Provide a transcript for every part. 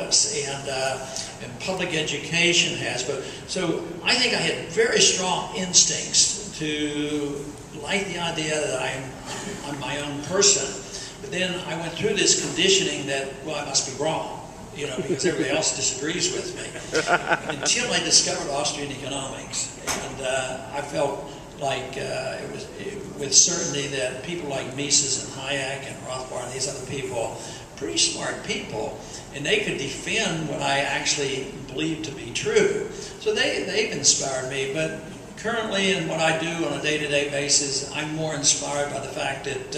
enormous, and public education has. But so I think I had very strong instincts to like the idea that I'm my own person. But then I went through this conditioning that, well, I must be wrong, because everybody else disagrees with me. Until I discovered Austrian economics, and I felt like it was with certainty that people like Mises and Hayek and Rothbard and these other people, pretty smart people, and they could defend what I actually believed to be true. So they've inspired me, but currently in what I do on a day-to-day basis, I'm more inspired by the fact that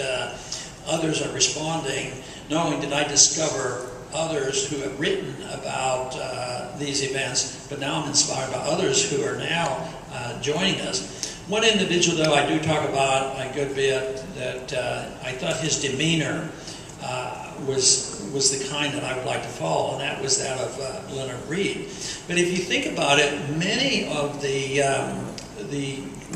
others are responding. Not only did I discover others who have written about these events, but now I'm inspired by others who are now joining us. One individual, though, I do talk about a good bit, that I thought his demeanor was the kind that I would like to follow, and that was that of Leonard Read. But if you think about it, many of the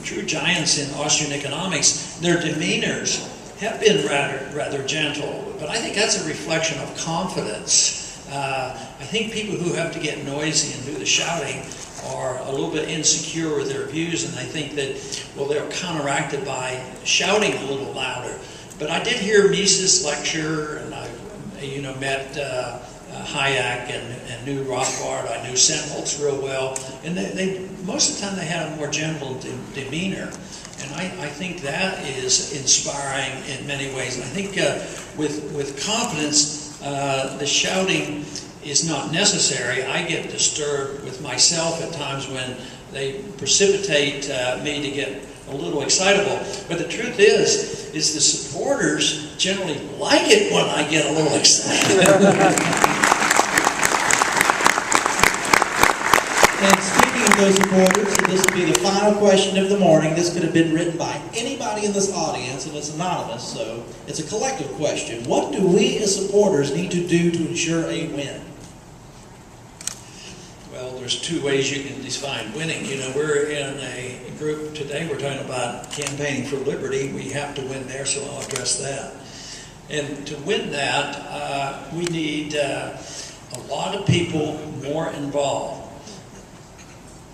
true giants in Austrian economics, their demeanors have been rather gentle, but I think that's a reflection of confidence. I think people who have to get noisy and do the shouting are a little bit insecure with their views, and they think that, well, they're counteracted by shouting a little louder. But I did hear Mises lecture, and I met Hayek and knew Rothbard. I knew Sennholz real well, and they most of the time they had a more gentle demeanor. And I think that is inspiring in many ways. And I think with confidence, the shouting is not necessary. I get disturbed with myself at times when they precipitate me to get a little excitable. But the truth is the supporters generally like it when I get a little excited. And speaking of those supporters, and this will be the final question of the morning. This could have been written by anybody in this audience, and it's anonymous, so it's a collective question. What do we as supporters need to do to ensure a win? Well, there's two ways you can define winning. We're in a group today, we're talking about campaigning for liberty. We have to win there, so I'll address that. And to win that, we need a lot of people more involved.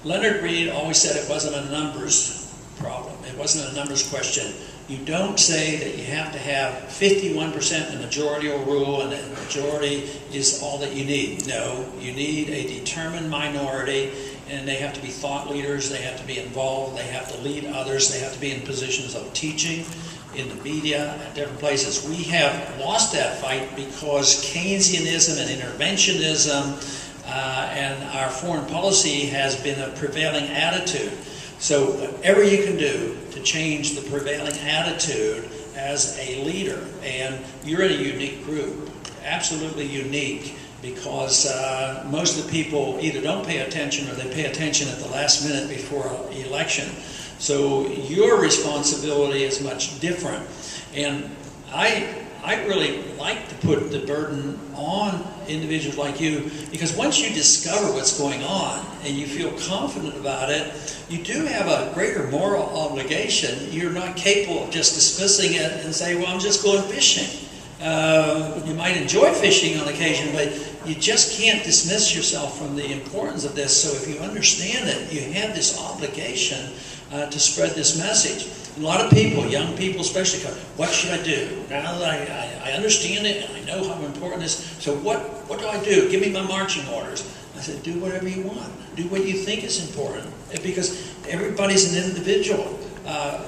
Leonard Read always said it wasn't a numbers problem. It wasn't a numbers question. You don't say that you have to have 51% the majorital rule and that the majority is all that you need. No, you need a determined minority, and they have to be thought leaders, they have to be involved, they have to lead others, they have to be in positions of teaching, in the media, at different places. We have lost that fight because Keynesianism and interventionism and our foreign policy has been a prevailing attitude. So whatever you can do to change the prevailing attitude as a leader, and you're in a unique group, absolutely unique, because most of the people either don't pay attention or they pay attention at the last minute before an election. So your responsibility is much different. And I really like to put the burden on individuals like you, because once you discover what's going on and you feel confident about it, you do have a greater moral obligation. You're not capable of just dismissing it and say, well, I'm just going fishing. You might enjoy fishing on occasion, but you just can't dismiss yourself from the importance of this. So if you understand it, you have this obligation to spread this message. And a lot of people, young people especially, go, what should I do? Now that I understand it and I know how important this is, so what do I do? Give me my marching orders. I said, do whatever you want. Do what you think is important. Because everybody's an individual.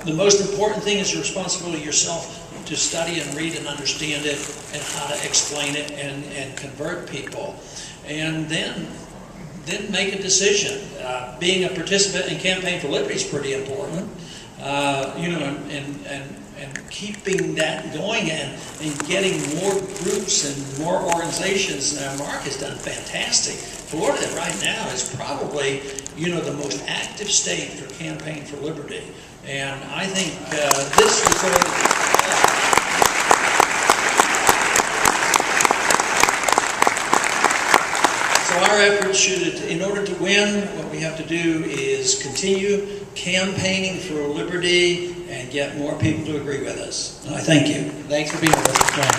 The most important thing is your responsibility yourself to study and read and understand it and how to explain it and convert people. And then make a decision. Being a participant in Campaign for Liberty is pretty important. And keeping that going and getting more groups and more organizations. Mark has done fantastic. Florida right now is probably, the most active state for Campaign for Liberty. And I think this is going to So our efforts should, in order to win, what we have to do is continue campaigning for liberty and get more people to agree with us. And I thank you. Thanks for being with us, John.